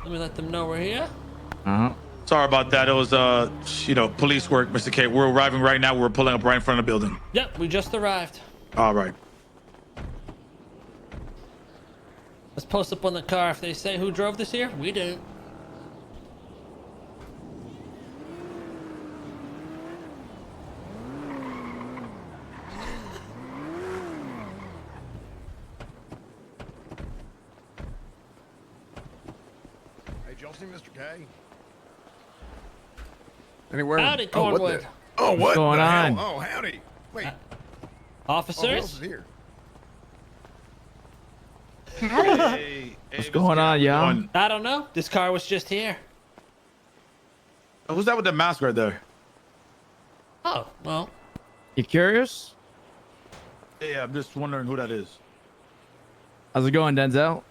Let me let them know we're here. Sorry about that. It was police work, Mr. K. We're arriving right now. We're pulling up right in front of the building. Yep, we just arrived. All right. Let's post up on the car. If they say who drove this here, we didn't. Hey, y'all see Mr. K? Anywhere? Howdy, Cornwood. What's going on? Oh, howdy. Wait. Officers? Here. Hey, What's going on, y'all? I don't know. This car was just here. Who's that with the mask right there? Oh, well. You curious? Yeah, I'm just wondering who that is. How's it going, Denzel?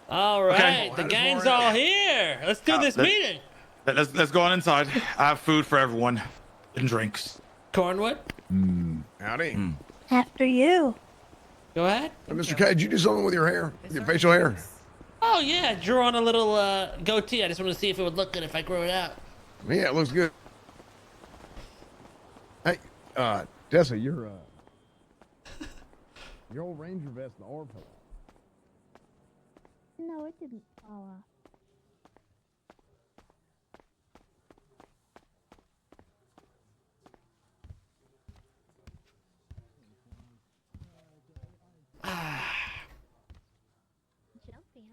All right, Okay. the gang's all here. Let's do this meeting. Let's go on inside. I have food for everyone and drinks. Cornwood, Howdy. After you. go ahead. Hey, Mr. K, did you do something with your hair? With your facial hair? Oh, yeah, drew on a little goatee. I just wanted to see if it would look good if I grew it out. Yeah, it looks good. Hey, Tessa, your old Ranger vest and the orb pillow. No, it didn't fall off. Jumpy,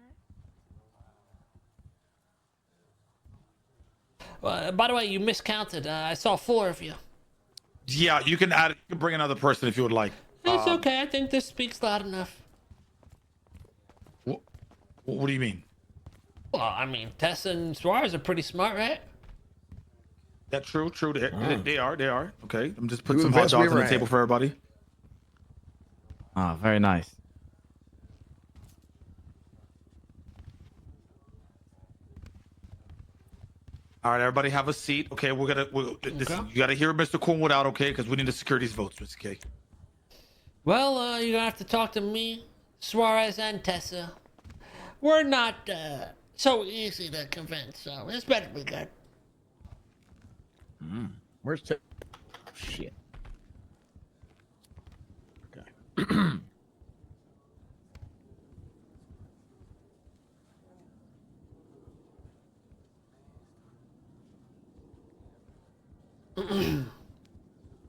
huh? By the way, you miscounted. I saw 4 of you. Yeah, you can add. You can bring another person if you would like. It's okay. I think this speaks loud enough. What do you mean? Well, I mean, Tessa and Suarez are pretty smart, right? That's true. True. They are. Okay. I'm just putting You're some the hot best we dogs on ever the table had. for everybody. Oh, very nice. All right, everybody, have a seat. Okay, you gotta hear Mr. Cornwood out, okay? Because we need to secure these votes, Mr. K. Well, you're gonna have to talk to me, Suarez, and Tessa. We're not so easy to convince, so this better be good. Where's Tessa? Shit. Okay.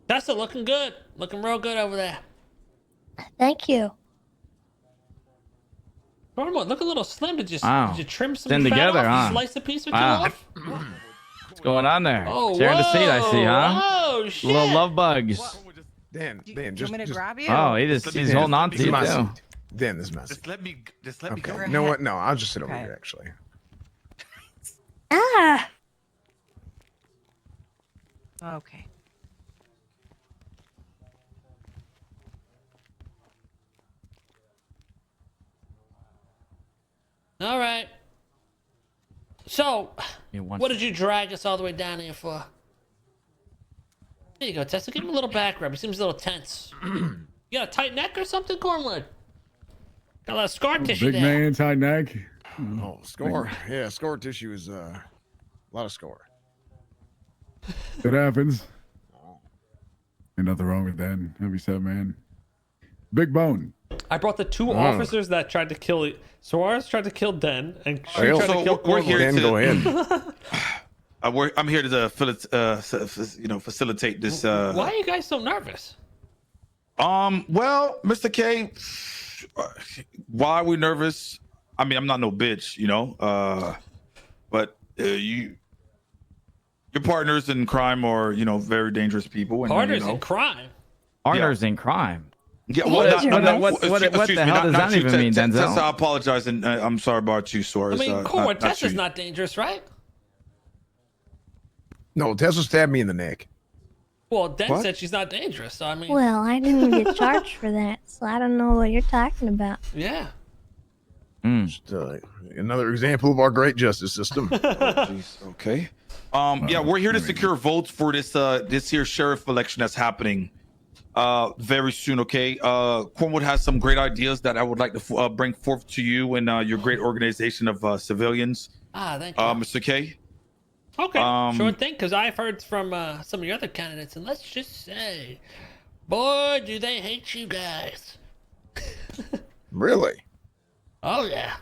Tessa looking good, looking real good over there. Thank you. Cornwood, look a little slim. Did you trim some Thin fat together, off? huh? Slice a piece or two Wow. off? What's going on there? Oh, Sharing the seat, I see, huh? Oh, shit. Little love bugs. Dan, Do you just, want me to just grab you? Oh, he's holding on to this is you my too. seat. Dan, this is my seat. Just let me go. Okay. You know what? No, I'll just sit over Okay. here, actually. Ah! Okay. All right. So, Give me one what did you drag us all the way down here for? There you go, Tessa. Give him a little back rub. He seems a little tense. You got a tight neck or something, Cornwood? Got a lot of scar tissue Big there. man, tight neck. Oh, score. Yeah, score tissue is a lot of score. It happens. Ain't nothing wrong with that. Heavy set man. Big bone. I brought the 2 officers that tried to kill Suarez tried to kill Den, and she tried to So kill we're Cornwood. here Dan, to. go ahead. I'm here to facilitate this. Why are you guys so nervous? Well, Mr. K, why are we nervous? I mean, I'm not no bitch, but your partners in crime are, very dangerous people. And, Partners in crime. Partners in crime. Yeah, Dangerous. What the hell does that even mean, Denzel? Tessa, I apologize, and I'm sorry about you, I Suarez. mean, Cornwood, not Tessa's you. not dangerous, right? No, Tessa stabbed me in the neck. Well, Den What? said she's not dangerous, so I mean, Well, I didn't get charged for that, so I don't know what you're talking about. yeah. Just, another example of our great justice system. Jeez, okay. Yeah, we're here to secure votes for this here sheriff election that's happening very soon. Okay. Cornwood has some great ideas that I would like to bring forth to you and your great organization of civilians. Thank you. Mr. K. Okay, sure thing. Because I've heard from some of your other candidates, and let's just say, boy, do they hate you guys. Really? Oh yeah.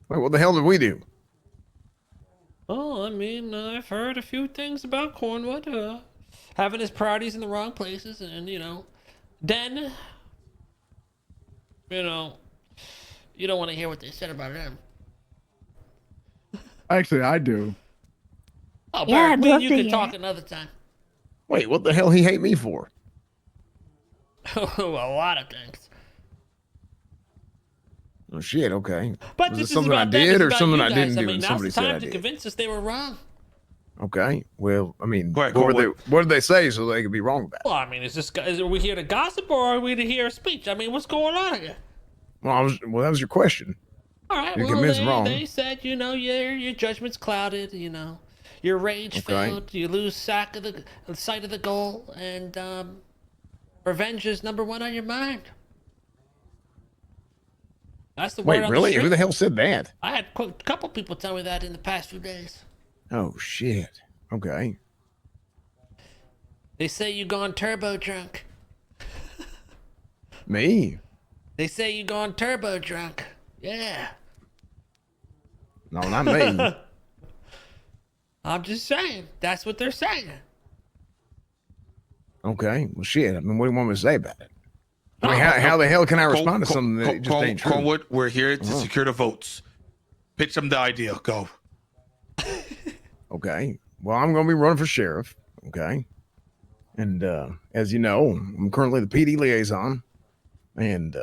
Wait, what the hell did we do? Oh, I mean, I've heard a few things about Cornwood, having his priorities in the wrong places, and then, you don't want to hear what they said about him. Actually, I do. Oh, Yeah, Barrett, I'd love you to can hear talk it. another time. Wait, what the hell he hate me for? A lot of things. Oh shit, okay. But Was this it something is I about them. did It's or about something you I guys. didn't do I mean, and now's somebody the said I time to did? convince us they were wrong. Okay. Well, I mean, Go ahead, what did they say so they could be wrong about it? Well, I mean, are we here to gossip or are we to hear a speech? I mean, what's going on here? Well, that was your question. All right, You well, convinced wrong. they said, your judgment's clouded, your rage Okay. failed, you lose sight of the goal, and revenge is number one on your mind. That's the word Wait, on really? the street. Who the hell said that? I had a couple people tell me that in the past few days. Oh shit. Okay. They say you gone turbo drunk. Me? They say you gone turbo drunk. Yeah. No, not me. I'm just saying. That's what they're saying. Okay. Well, shit. I mean, what do you want me to say about it? I mean, how the hell can I respond to something that just ain't true? Cornwood, we're here to secure the votes. Pitch them the idea. Go. Okay. Well, I'm going to be running for sheriff. Okay. And as you know, I'm currently the PD liaison. And,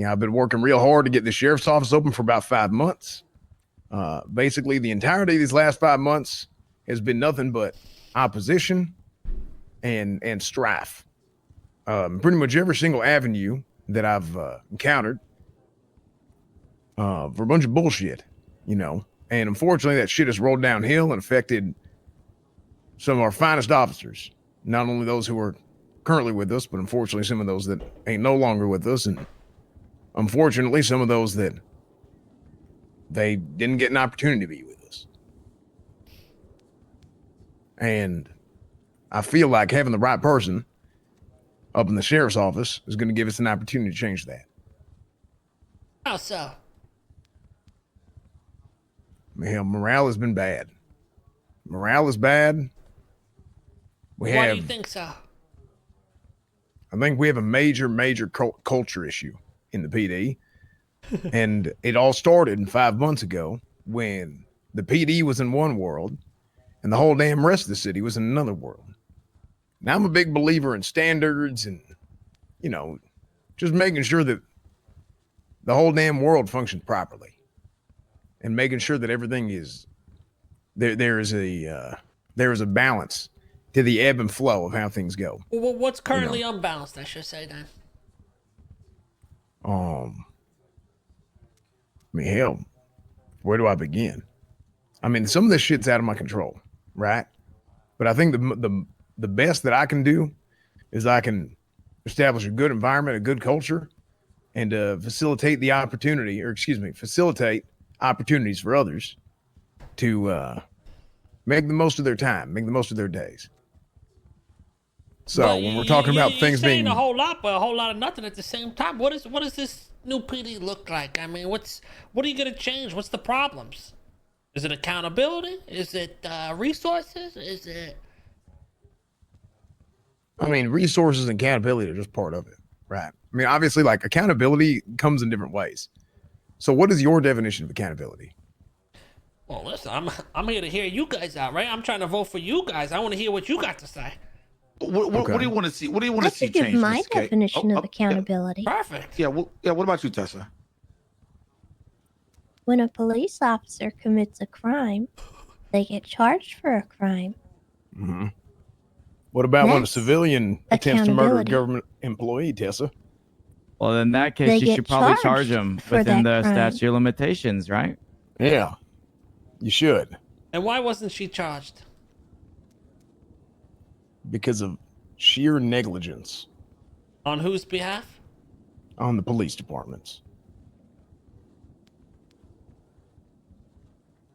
I've been working real hard to get the sheriff's office open for about 5 months. Basically, the entirety of these last 5 months has been nothing but opposition and strife. Pretty much every single avenue that I've encountered for a bunch of bullshit, And unfortunately, that shit has rolled downhill and affected some of our finest officers. Not only those who are currently with us, but unfortunately some of those that ain't no longer with us. And unfortunately, some of those that they didn't get an opportunity to be with us. And I feel like having the right person up in the sheriff's office is going to give us an opportunity to change that. How so? Hell, morale has been bad. Morale is bad. Why do you think so? I think we have a major culture issue in the PD. And it all started 5 months ago when the PD was in one world and the whole damn rest of the city was in another world. Now, I'm a big believer in standards and, just making sure that the whole damn world functions properly and making sure that everything is there is a balance to the ebb and flow of how things go. Well, what's currently unbalanced, I should say then? Hell, where do I begin? I mean, some of this shit's out of my control, right? But I think the best that I can do is I can establish a good environment, a good culture, and facilitate opportunities for others to make the most of their time, make the most of their days. So But when we're talking about things saying being a whole lot, but a whole lot of nothing at the same time. What does this new PD look like? I mean, what are you gonna change? What's the problems? Is it accountability? Is it resources? Is it? I mean, resources and accountability are just part of it, right? I mean, obviously, like accountability comes in different ways. So what is your definition of accountability? Well, listen, I'm here to hear you guys out, right? I'm trying to vote for you guys. I want to hear what you got to say. What do you want to see? What do you want I to see could give change? my Mr. K? definition of accountability. Perfect. Yeah. What about you, Tessa? When a police officer commits a crime, they get charged for a crime. Mm-hmm. What about when a That's civilian attempts to murder a accountability. government employee, Tessa? Well, in that They case, you get should probably charge charged them for within that the crime. statute of limitations, right? Yeah, you should. And why wasn't she charged? because of sheer negligence On whose behalf? on the police departments.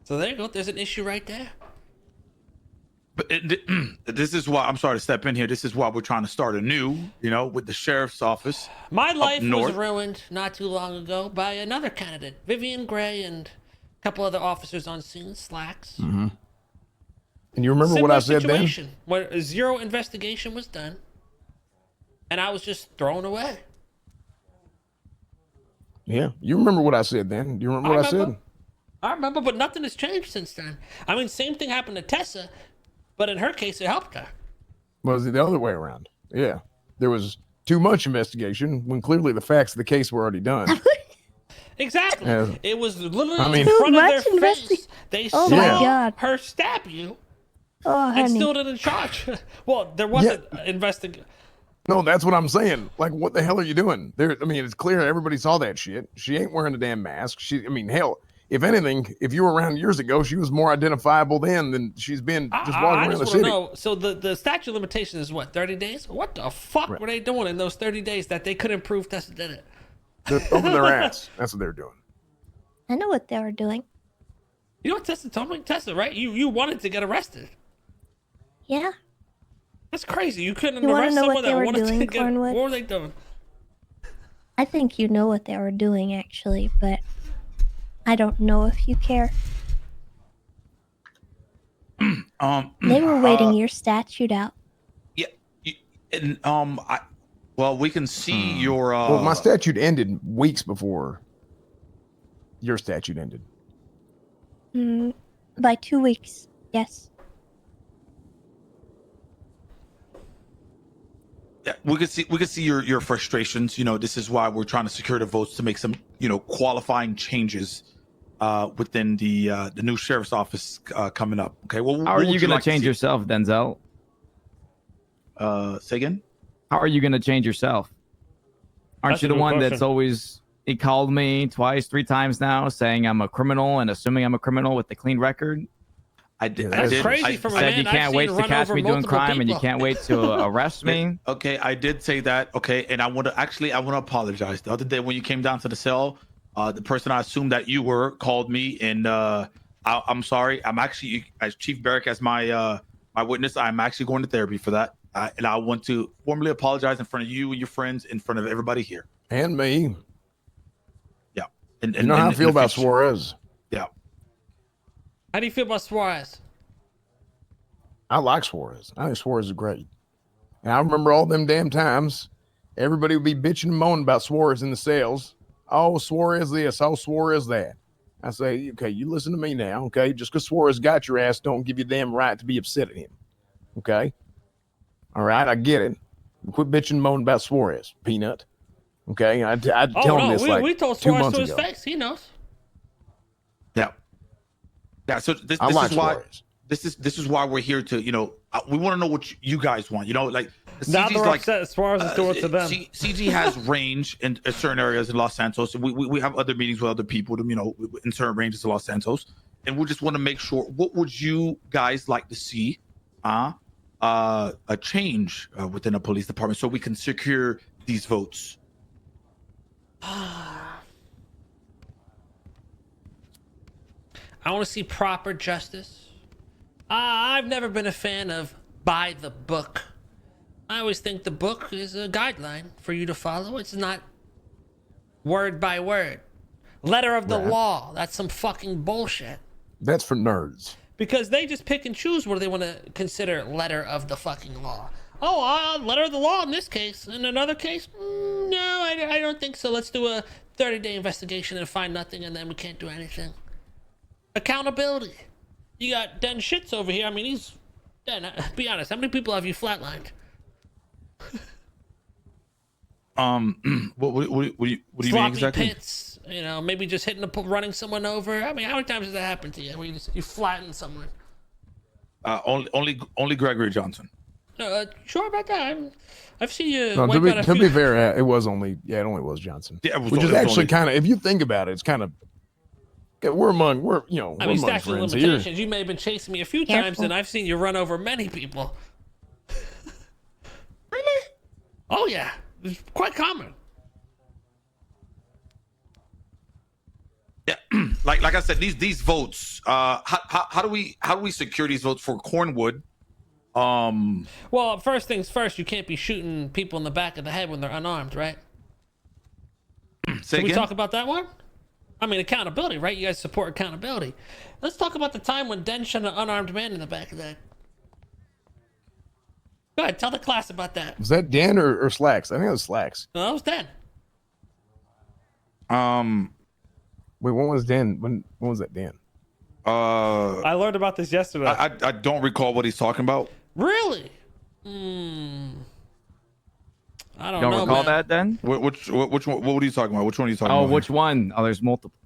So there you go. There's an issue right there. But this is why I'm sorry to step in here. This is why we're trying to start anew, with the sheriff's office. My life was north. ruined not too long ago by another candidate, Vivian Gray, and a couple other officers on scene, slacks. Mm-hmm. And you remember Similar what I said situation, where zero investigation was done, and I was just thrown away. then? Yeah, you remember what I said then? Do you remember what I said? I remember, but nothing has changed since then. I mean, same thing happened to Tessa, but in her case, it helped her. Was it the other way around? Yeah, there was too much investigation when clearly the facts of the case were already done. Exactly. It was literally I mean- in front of Too their much face. They Oh saw my God. her stab you Oh, and honey. still didn't charge. Well, there wasn't investigation. No, that's what I'm saying. Like, what the hell are you doing? It's clear everybody saw that shit. She ain't wearing a damn mask. Hell, if anything, if you were around years ago, she was more identifiable then than she's been just walking I around the just want to city. know. So the statute of limitation is what, 30 days? What the fuck Right. were they doing in those 30 days that they couldn't prove Tessa did it? They're over their ass. That's what they're doing. I know what they were doing. You know what Tessa told me? Tessa, right? You wanted to get arrested. Yeah. That's crazy. You couldn't You wanna arrest know someone what they that were wanted to doing, get. Cornwood? What were they doing? I think you know what they were doing, actually, but I don't know if you care. They were waiting your statute out. Yeah, and we can see your. Well, my statute ended weeks before your statute ended. By 2 weeks, yes. Yeah, we could see your frustrations. This is why we're trying to secure the votes to make some qualifying changes within the new sheriff's office coming up. Okay, well, How are what you would going like to change see? yourself, Denzel? Say again. How are you going to change yourself? Aren't That's you a the good one question. that's always he called me twice, 3 times now, saying I'm a criminal and assuming I'm a criminal with a clean record? I did. That's I did. crazy I, from a I- Said man you I've can't seen wait to run catch over me doing multiple crime and you people. can't wait to arrest me. Okay, I did say that. Okay, and I want to apologize. The other day when you came down to the cell, the person I assumed that you were called me, and I'm sorry. I'm actually, as Chief Barrick, as my witness, I'm actually going to therapy for that, and I want to formally apologize in front of you and your friends, in front of everybody here. And me. Yeah, and You know how I feel about Suarez. Yeah, How do you feel about Suarez? I like Suarez. I think Suarez is great. And I remember all them damn times everybody would be bitching and moaning about Suarez in the cells. Oh, Suarez this. Oh, Suarez that. I say, okay, you listen to me now, okay? Just because Suarez got your ass don't give you damn right to be upset at him, okay? All right, I get it. Quit bitching and moaning about Suarez, peanut. Okay, I tell him this we told 2 Suarez months to his ago. face. He knows. yeah. So this I like is why. Suarez. This is why we're here to, we want to know what you guys want. Like Now CG's they're upset. Suarez is doing it to them. CG has range in certain areas in Los Santos. We have other meetings with other people, in certain ranges of Los Santos, and we just want to make sure. What would you guys like to see, a change within the police department so we can secure these votes? I want to see proper justice. I've never been a fan of by the book. I always think the book is a guideline for you to follow. It's not word by word. Letter of the Right. law. That's some fucking bullshit. That's for nerds. Because they just pick and choose what they want to consider letter of the fucking law. Oh, letter of the law in this case. In another case, no, I don't think so. Let's do a 30-day investigation and find nothing, and then we can't do anything. Accountability. You got Den Shits over here. I mean, he's... Den, be honest, how many people have you flatlined? What do you mean Sloppy exactly? pits, maybe just running someone over. I mean, how many times has that happened to you? Where you flatten someone? Only Gregory Johnson. Sure about that. I've seen you No, wipe out a to few... be fair, it only was Johnson. Yeah, it was Which is only- actually kind of, if you think about it, it's kind of, we're among I mean, among statute of friends limitations. here. You may have been chasing me a few Careful. times, and I've seen you run over many people. Oh yeah, it's quite common. Yeah, like I said, these votes. How do we secure these votes for Cornwood? Well, first things first, you can't be shooting people in the back of the head when they're unarmed, right? Say Can we again? talk about that one? I mean, accountability, right? You guys support accountability. Let's talk about the time when Den shot an unarmed man in the back of the head. Go ahead, tell the class about that. Was that Dan or Slacks? I think it was Slacks. No, that was Den. Wait, when was Dan? When was that Dan? I learned about this yesterday. I don't recall what he's talking about. Really? I don't Don't know, recall man. that then? Which one? What are you talking about? Which one are you talking Oh, about? which one? Oh, there's multiple.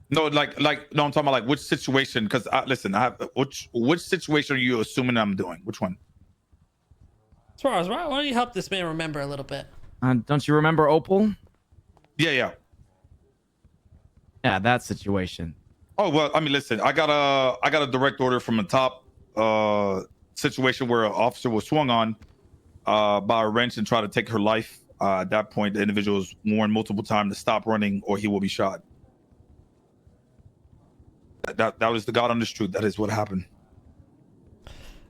No, no, I'm talking about like which situation. Because listen, I have which situation are you assuming I'm doing? Which one? Suarez, why don't you help this man remember a little bit? Don't you remember Opal? Yeah. Yeah, that situation. Oh well, I mean, listen, I got a direct order from the top situation where an officer was swung on by a wrench and tried to take her life. At that point, the individual was warned multiple times to stop running or he will be shot. That was the God honest truth. That is what happened.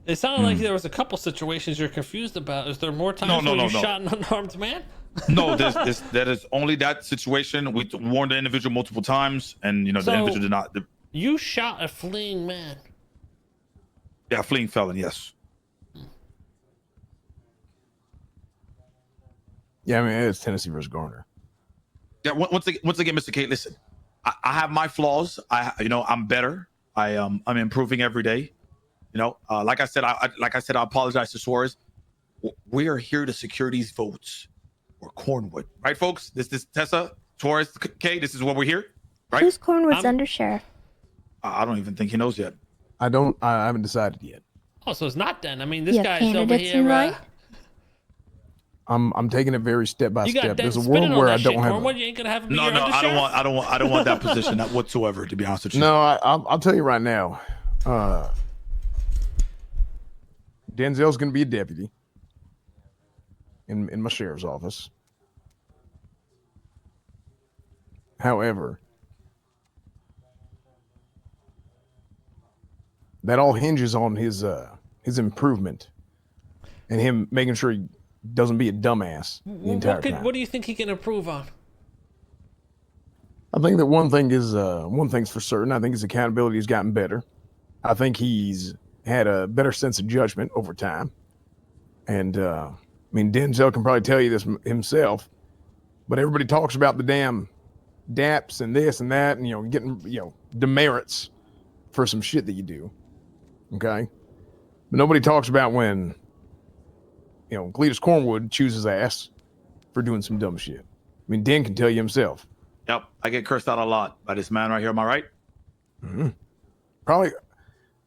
It sounded like there was a couple situations you're confused about. Is there more times No, where you no. shot an unarmed man? No, that is only that situation. We warned the individual multiple times, and the So- individual did not. You shot a fleeing man. Yeah, fleeing felon. Yes. Yeah, I mean it's Tennessee versus Garner. Yeah. Once again, Mr. K, listen. I have my flaws. I'm better. I'm improving every day. Like I said, I apologize to Suarez. We are here to secure these votes for Cornwood, right, folks? This Tessa, Suarez, K. This is what we're here, right? Who's Cornwood's I'm- undersheriff? I don't even think he knows yet. I haven't decided yet. Oh, so it's not Den. I mean, this You have guy's over candidates here. in mind? I'm taking it very step by You got step. Den There's a spinning world on where that I shit, don't have. Cornwood. You ain't gonna have him be No, your I don't undersheriff? want. I don't want that position whatsoever. To be honest with you. No, I'll tell you right now. Denzel's going to be a deputy in my sheriff's office. However, that all hinges on his improvement and him making sure he doesn't be a dumbass the entire time. What do you think he can improve on? I think that one thing's for certain. I think his accountability has gotten better. I think he's had a better sense of judgment over time. And Denzel can probably tell you this himself, but everybody talks about the damn daps and this and that, and getting demerits for some shit that you do. Okay, but nobody talks about when Cletus Cornwood chews his ass for doing some dumb shit. Den can tell you himself. Yep, I get cursed out a lot by this man right here. Am I right? Mm-hmm. Probably.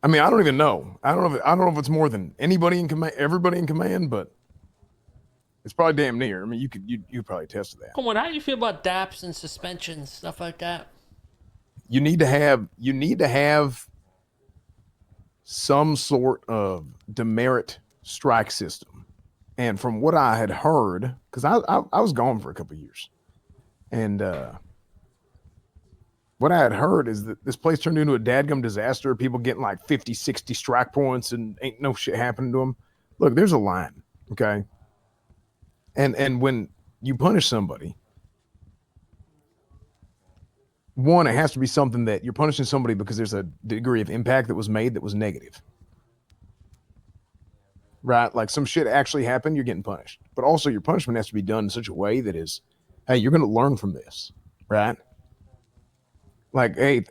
I don't even know. I don't know if it's more than anybody in command, everybody in command, but it's probably damn near. You could probably attest to that. Come on, how do you feel about DAPs and suspensions, stuff like that? You need to have some sort of demerit strike system. And from what I had heard, because I was gone for a couple of years, and what I had heard is that this place turned into a dadgum disaster. People getting like 50, 60 strike points and ain't no shit happening to them. Look, there's a line, okay? And when you punish somebody, one, it has to be something that you're punishing somebody because there's a degree of impact that was made that was negative. Right? Like some shit actually happened, you're getting punished. But also your punishment has to be done in such a way that is, hey, you're going to learn from this, right? Like, hey,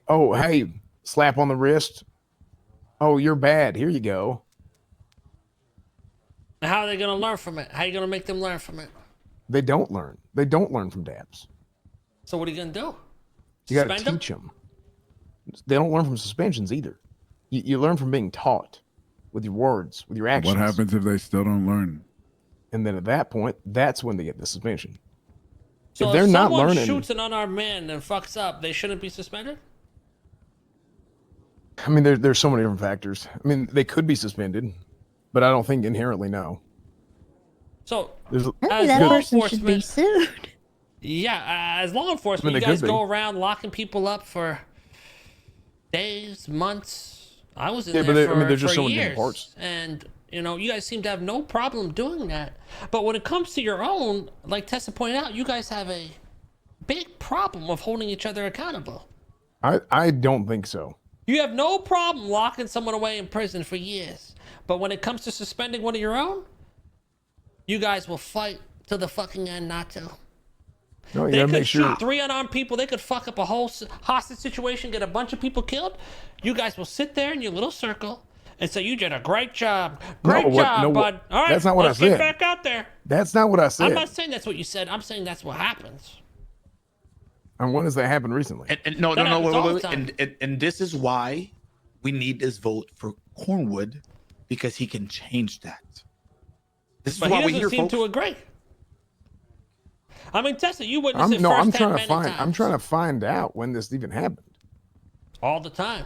slap on the wrist. Oh, you're bad. Here you go. How are they going to learn from it? How are you going to make them learn from it? They don't learn. They don't learn from dabs. So what are you going to do? You got to Suspend teach them. They don't learn from suspensions either. You learn from being taught with your words, with your actions. What happens if they still don't learn? And then at that point, that's when they get the suspension. So if they're not someone learning, shoots an unarmed man and fucks up, they shouldn't be suspended? there's so many different factors. They could be suspended, but I don't think inherently no. So, There's, Maybe as that law person should be enforcement, sued. yeah, as law enforcement, I mean, you they guys could go be. around locking people up for days, months. I was in Yeah, but there I mean, there's for just so many different years, parts. and you know, you guys seem to have no problem doing that. But when it comes to your own, like Tessa pointed out, you guys have a big problem of holding each other accountable. I don't think so. You have no problem locking someone away in prison for years, but when it comes to suspending one of your own, you guys will fight to the fucking end not to. No, you They gotta could make sure. shoot 3 unarmed people. They could fuck up a whole hostage situation, get a bunch of people killed. You guys will sit there in your little circle and say, "You did a great job, great job, bud." All right, that's not what I let's get said. back out there. That's not what I I'm said. not saying that's what you said. I'm saying that's what happens. And when has that happened recently? And no, That happens all the wait. time. And this is why we need this vote for Cornwood, because he can change that. This is But why he we're doesn't here, seem folks. to agree. I mean, Tessa, you witnessed it I'm firsthand trying to many find. times. I'm trying to find out when this even happened. all the time.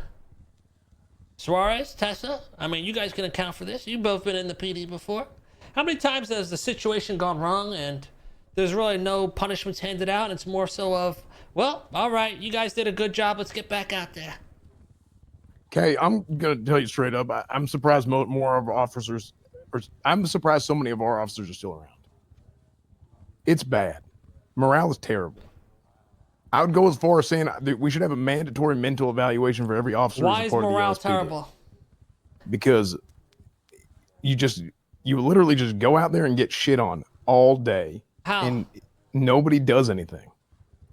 Suarez, Tessa, I mean, you guys can account for this. You've both been in the PD before. How many times has the situation gone wrong and there's really no punishments handed out? It's more so of, well, all right, you guys did a good job. Let's get back out there. Okay, I'm gonna tell you straight up. I'm surprised more of our officers, or I'm surprised so many of our officers are still around. It's bad. Morale is terrible. I would go as far as saying that we should have a mandatory mental evaluation for every officer. Why as a is part of the morale LSPD. terrible? Because you literally just go out there and get shit on all day, How? and nobody does anything.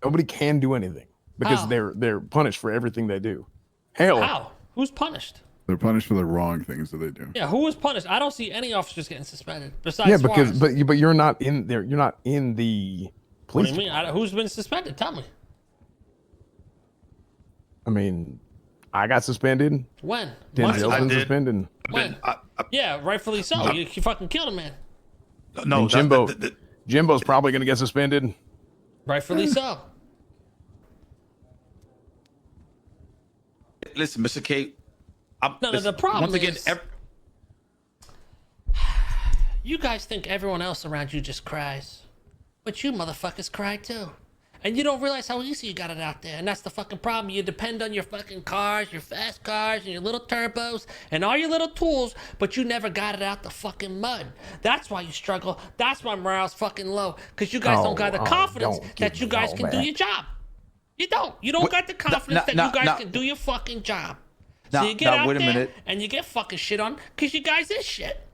Nobody can do anything because How? they're punished for everything they do. Hell, How? Who's punished? They're punished for the wrong things that they do. Yeah, who was punished? I don't see any officers getting suspended besides yeah, because Suarez. but you're not in there. You're not in the What police. do you mean? Who's been suspended? Tell me. I mean, I got suspended. When? Denzel's I been did. suspended. When? Yeah, rightfully so. You fucking killed a man. No, And Jimbo, that- Jimbo's probably gonna get suspended. Rightfully so. listen, Mr. K. No, the problem once again, is- You guys think everyone else around you just cries. But you motherfuckers cry too. And you don't realize how easy you got it out there. And that's the fucking problem. You depend on your fucking cars, your fast cars, and your little turbos, and all your little tools, but you never got it out the fucking mud. That's why you struggle. That's why morale's fucking low. Because you guys don't got the confidence don't that give you me guys all can do that. your job. You don't. You don't got the confidence that you guys can do your fucking job. So you get out wait a there minute. and you get fucking shit on because you guys is shit.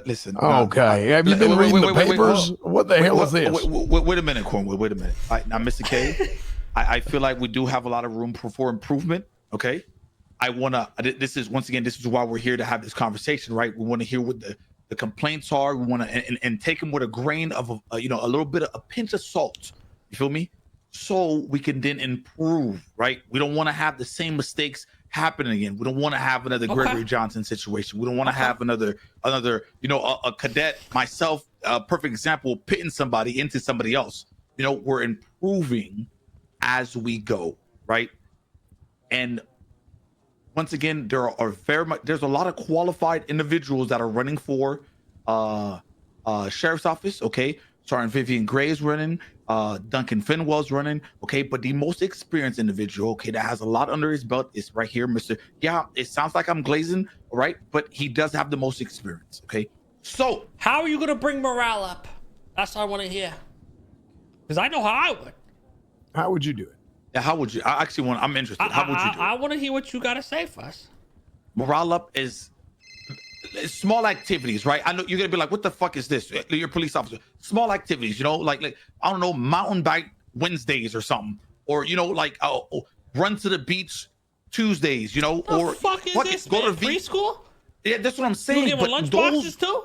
Listen. Okay, have you been reading the papers? What the hell is this? Wait a minute, Cornwood. Wait a minute. All right, now, Mr. K, I feel like we do have a lot of room for improvement. Okay, I wanna. This is once again. This is why we're here to have this conversation, right? We want to hear what the complaints are. We want to and take them with a grain of a little bit of a pinch of salt. You feel me? So we can then improve, right? We don't want to have the same mistakes happening again. We don't want to have another Gregory Johnson situation. We don't want to have another, a cadet, myself, a perfect example, pitting somebody into somebody else. We're improving as we go, right? And once again, there's a lot of qualified individuals that are running for sheriff's office. Okay, Sergeant Vivian Gray is running. Duncan Finwell's running. Okay, but the most experienced individual, okay, that has a lot under his belt is right here, Mr. Yeah, it sounds like I'm glazing, right? But he does have the most experience. Okay, so how are you gonna bring morale up? That's what I want to hear. Because I know how I would. How would you do it? Yeah, how would you? I'm interested. How would you do it? I want to hear what you gotta say for us. Morale up is small activities, right? I know you're gonna be like, what the fuck is this? You're a police officer. Small activities, like I don't know, mountain bike Wednesdays or something, or run to the beach Tuesdays, or fuck is this, go man? to Preschool? Yeah, that's what I'm saying. You giving lunch boxes too?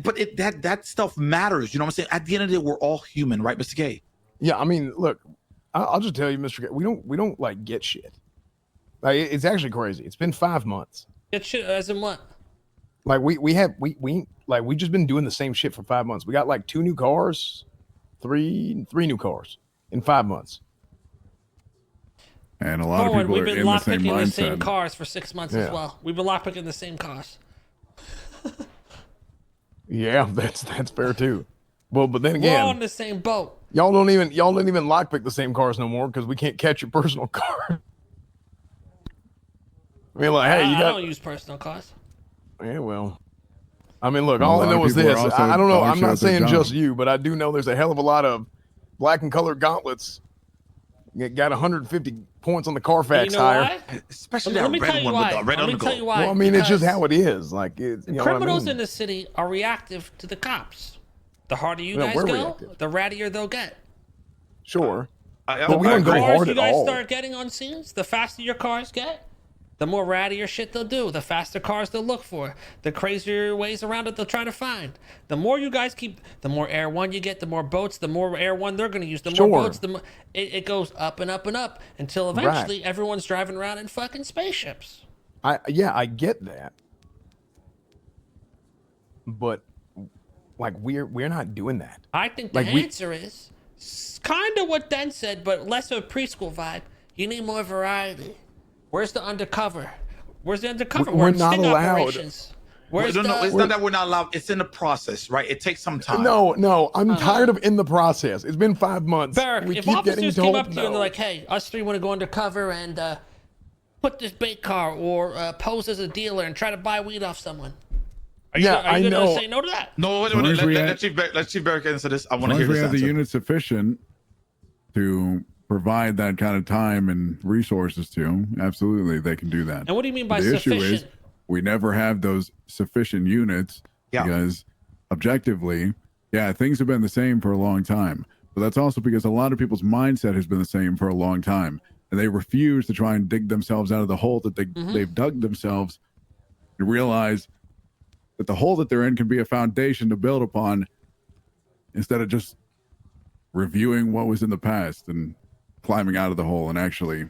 But that stuff matters. You know what I'm saying? At the end of the day, we're all human, right, Mr. K? Yeah, I mean, look, I'll just tell you, Mr. K, we don't like get shit. Like, it's actually crazy. It's been 5 months. Get shit as in what? Like we just been doing the same shit for 5 months. We got like 2 new cars, three new cars in 5 months. And a lot of people we've are been in the same lockpicking the same mindset. cars for 6 months as well. We've been lockpicking the same cars. Yeah, that's fair too. Well, but then We're all in again, the same boat. y'all don't even lockpick the same cars no more because we can't catch your personal car. I mean, like, hey, you I got. don't use personal cars. Yeah, well. I mean, look, Well, all a I lot of know is people are this. also I don't know. dog I'm shit not at their saying just job. you, but I do know there's a hell of a lot of black and colored gauntlets. You got 150 points on the Carfax You know hire. why? Especially Let that me tell red you one why. with the red Let me tell you underglow. why. Well, I mean, it's just Because how it is. Like, you know criminals what I in mean? the city are reactive to the cops. The harder you Yeah, guys we're go, reactive. the rattier they'll get. Sure. I But we The don't go agree. cars hard you at guys all. start getting on scenes, the faster your cars get, the more rattier shit they'll do. The faster cars they'll look for, the crazier ways around it they'll try to find. The more you guys keep, the more Air One you get, the more boats, the more Air One they're going to use, the Sure. more boats, the more it goes up and up and up until eventually everyone's driving around in fucking spaceships. I get that. But like we're not doing that. I think the Like, we- answer is kind of what Den said, but less of a preschool vibe. You need more variety. Where's the undercover? Where's the undercover? We're work? not Sting allowed. operations. Where's No, the? it's not that we're not allowed. It's in the process, right? It takes some time. No, I'm tired of in the process. It's been 5 months. Barrack, we if keep getting officers told came up to you and no. they're like, "Hey, us three want to go undercover and put this bait car or pose as a dealer and try to buy weed off someone," are you Yeah, I gonna know. say no to that? No, wait a As long minute. as we Let's Chief Barrett answer this. I As want to long hear as we this have the answer. units sufficient to provide that kind of time and resources to, absolutely, they can do that. And what do you mean by the issue sufficient? is we never have those sufficient units Yeah. because objectively, yeah, things have been the same for a long time. But that's also because a lot of people's mindset has been the same for a long time. And they refuse to try and dig themselves out of the hole that they've dug themselves and realize that the hole that they're in can be a foundation to build upon instead of just reviewing what was in the past and climbing out of the hole and actually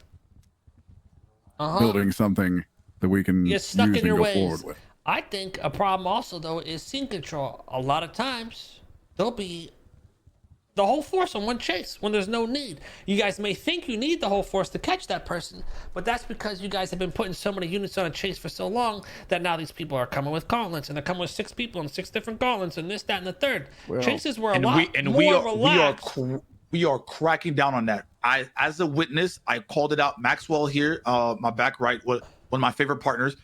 building something that we can You're use stuck and in your go ways. forward with. I think a problem also though is scene control. A lot of times there'll be the whole force on one chase when there's no need. You guys may think you need the whole force to catch that person, but that's because you guys have been putting so many units on a chase for so long that now these people are coming with gauntlets and they're coming with 6 people and 6 different gauntlets and this, that, and the third. Chases were a lot more relaxed. We are cracking down on that. As a witness, I called it out. Maxwell here, my back right, one of my favorite partners.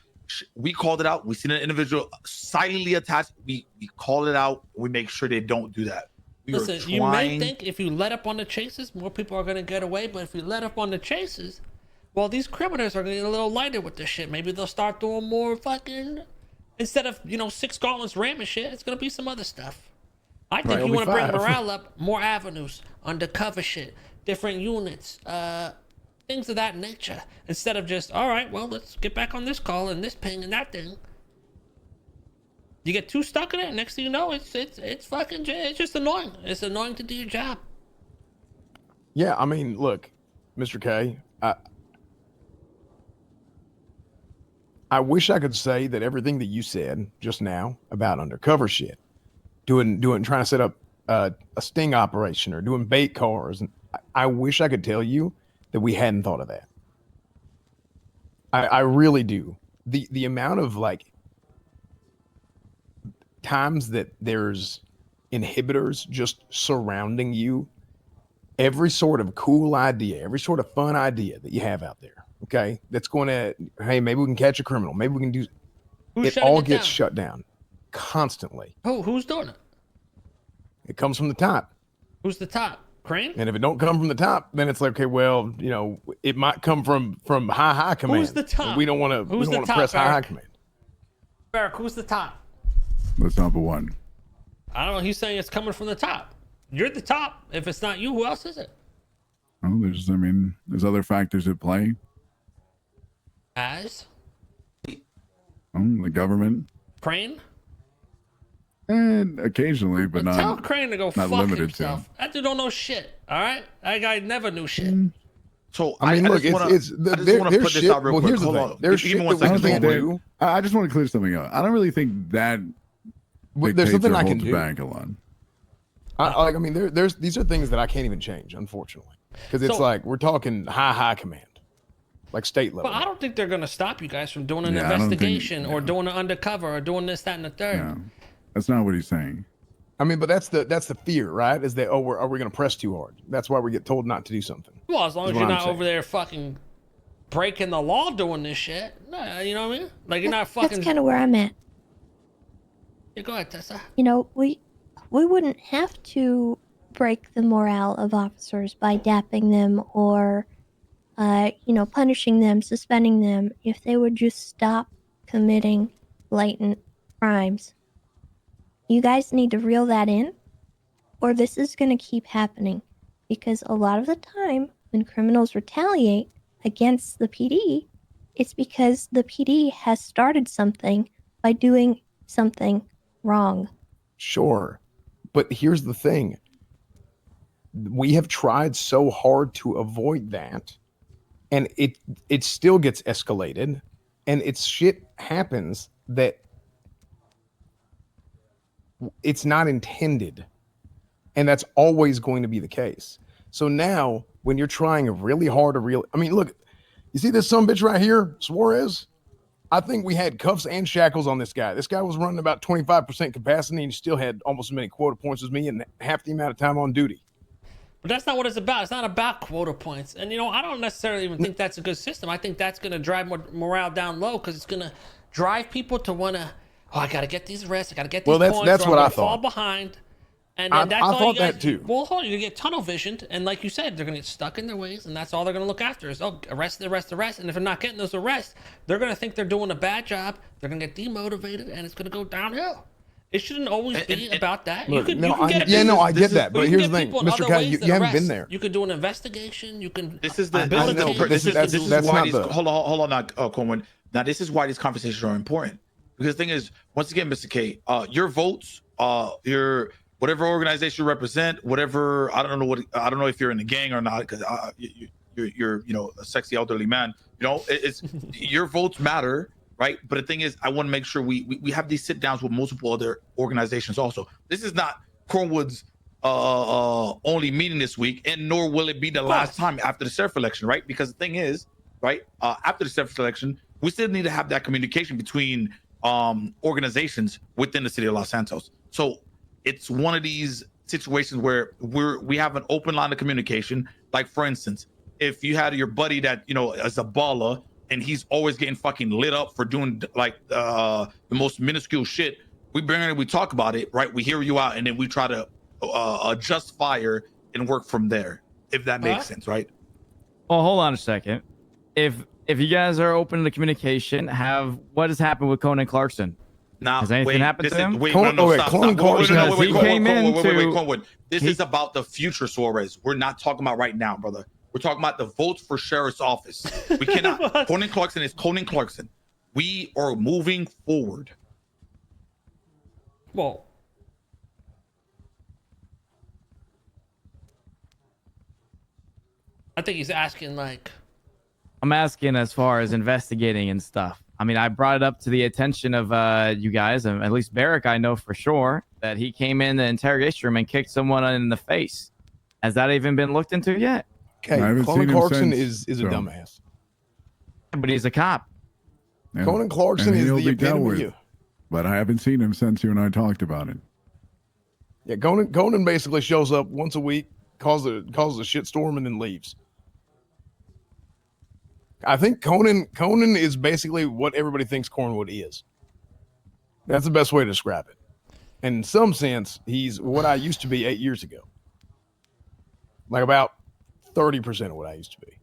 We called it out. We seen an individual silently attached. We called it out. We make sure they don't do that. Listen, you may think if you let up on the chases, more people are going to get away. But if you let up on the chases, well, these criminals are going to get a little lighter with this shit. Maybe they'll start doing more fucking, instead of, 6 gauntlets ramming shit, it's going to be some other stuff. I think you want to bring morale up, more avenues, undercover shit, different units, things of that nature. Instead of just, all right, well, let's get back on this call and this ping and that thing. You get too stuck in it, next thing you know, it's just annoying. It's annoying to do your job. Yeah, I mean, look, Mr. K, I wish I could say that everything that you said just now about undercover shit, doing trying to set up a sting operation or doing bait cars, and I wish I could tell you that we hadn't thought of that. I really do. The amount of like times that there's inhibitors just surrounding you, every sort of cool idea, every sort of fun idea that you have out there, okay, that's going to, hey, maybe we can catch a criminal, maybe we can do, it all gets shut down constantly. Who's doing it? It comes from the top. Who's the top? Crane? And if it don't come from the top, then it's like, okay, well, it might come from high command. Who's the top? We don't want to press high command. Barrack, who's the top? That's number one. I don't know. He's saying it's coming from the top. You're the top. If it's not you, who else is it? Oh, there's other factors at play. As? The government. Crane? And occasionally, but not. Tell Crane to go fuck limited himself. to. That dude don't know shit. All right? That guy never knew shit. So I mean, look, I just want to put this out real quick. Here's the Hold thing. on. There's Give shit me 1 that we second. can't do. I just want to clear something up. I don't really think that There's something I can holds do. back a lot. I mean, there's these are things that I can't even change, unfortunately, because it's So- like we're talking high command, like state level. But I don't think they're going to stop you guys from doing an Yeah, I don't think- investigation or yeah. doing an undercover or doing this, that, and the third. Yeah. That's not what he's saying. I mean, but that's the fear, right? Is that, are we going to press too hard? That's why we get told not to do something. Well, as long is as what you're I'm not saying. over there fucking breaking the law doing this shit. No, you know what I mean? Like you're not fucking. That's kind of where I'm at. Yeah, go ahead, Tessa. You know, we wouldn't have to break the morale of officers by dapping them or, punishing them, suspending them, if they would just stop committing blatant crimes. You guys need to reel that in, or this is going to keep happening. Because a lot of the time, when criminals retaliate against the PD, it's because the PD has started something by doing something wrong. Sure. But here's the thing. We have tried so hard to avoid that, and it still gets escalated, and it's shit happens that it's not intended. And that's always going to be the case. So now when you're trying really hard to look, you see this sumbitch right here, Suarez? I think we had cuffs and shackles on this guy. This guy was running about 25% capacity and still had almost as many quota points as me and half the amount of time on duty. But that's not what it's about. It's not about quota points. And, I don't necessarily even think that's a good system. I think that's going to drive morale down low because it's going to drive people to want to, I got to get these arrests. I got to get these points. That's what I thought. Fall behind. And then that's I all thought you guys, that too. Well, hold on, you're going to get tunnel visioned. And like you said, they're going to get stuck in their ways. And that's all they're going to look after is, arrest. And if they're not getting those arrests, they're going to think they're doing a bad job. They're going to get demotivated and it's going to go downhill. It shouldn't always be about that. Look, I get that. But here's the thing, Mr. Kai, you haven't been there. You could do an investigation. You can. This is the. This is why these. Hold on, now, Cornwood. Now this is why these conversations are important because the thing is, once again, Mr. K, your votes, your whatever organization you represent, whatever I don't know if you're in the gang or not because you're a sexy elderly man. It's your votes matter. Right. But the thing is, I want to make sure we have these sit downs with multiple other organizations also. This is not Cornwood's only meeting this week, and nor will it be the last time after the sheriff election. Right. Because the thing is, right, after the sheriff election, we still need to have that communication between organizations within the city of Los Santos. So it's one of these situations where we have an open line of communication. Like, for instance, if you had your buddy that, is a baller, and he's always getting fucking lit up for doing like the most minuscule shit. We bring it, we talk about it, right? We hear you out, and then we try to adjust fire and work from there. If that makes sense, right? Well, hold on a second. If you guys are open to communication, what has happened with Conan Clarkson? Now, has anything happened to him? Cornwood. This is about the future, Suarez. We're not talking about right now, brother. We're talking about the votes for sheriff's office. We cannot. Conan Clarkson is Conan Clarkson. We are moving forward. Well, I think he's asking like. I'm asking as far as investigating and stuff. I mean, I brought it up to the attention of you guys, and at least Barrick, I know for sure that he came in the interrogation room and kicked someone in the face. Has that even been looked into yet? Okay, Conan Clarkson is a dumbass. But he's a cop. Yeah. Conan Clarkson is the epitome of you. But I haven't seen him since you and I talked about it. Yeah, Conan basically shows up once a week, causes a shitstorm, and then leaves. I think Conan is basically what everybody thinks Cornwood is. That's the best way to describe it. And in some sense, he's what I used to be 8 years ago. Like about 30% of what I used to be.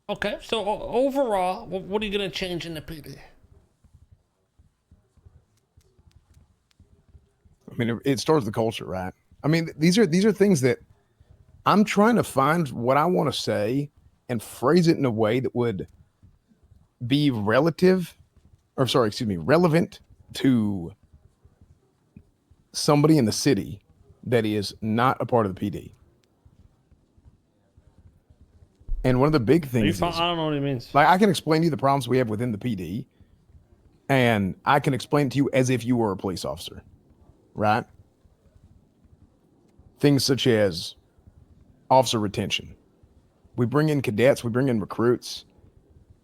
Okay, so overall, what are you going to change in the PD? I mean, it starts the culture, right? I mean, these are things that I'm trying to find what I want to say and phrase it in a way that would be relevant to somebody in the city that is not a part of the PD. And one of the big things is, I don't know what he means. Like, I can explain to you the problems we have within the PD, and I can explain to you as if you were a police officer, right? Things such as officer retention. We bring in cadets, we bring in recruits,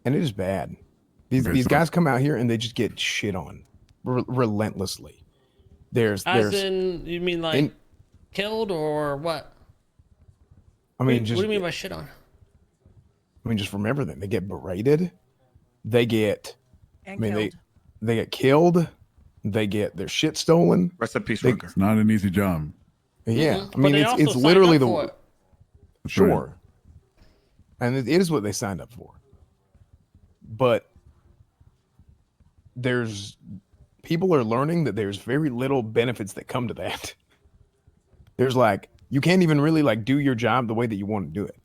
and it is bad. These guys come out here and they just get shit on relentlessly. As in, you mean like killed or what? I mean, what do you mean by shit on? I mean, just from everything. They get berated. They get, they get killed. They get their shit stolen. Rest in peace, Rucker. It's not an easy job. Yeah, I mean, it's literally the sure, and it is what they signed up for. But people are learning that there's very little benefits that come to that. There's like, you can't even really like do your job the way that you want to do it.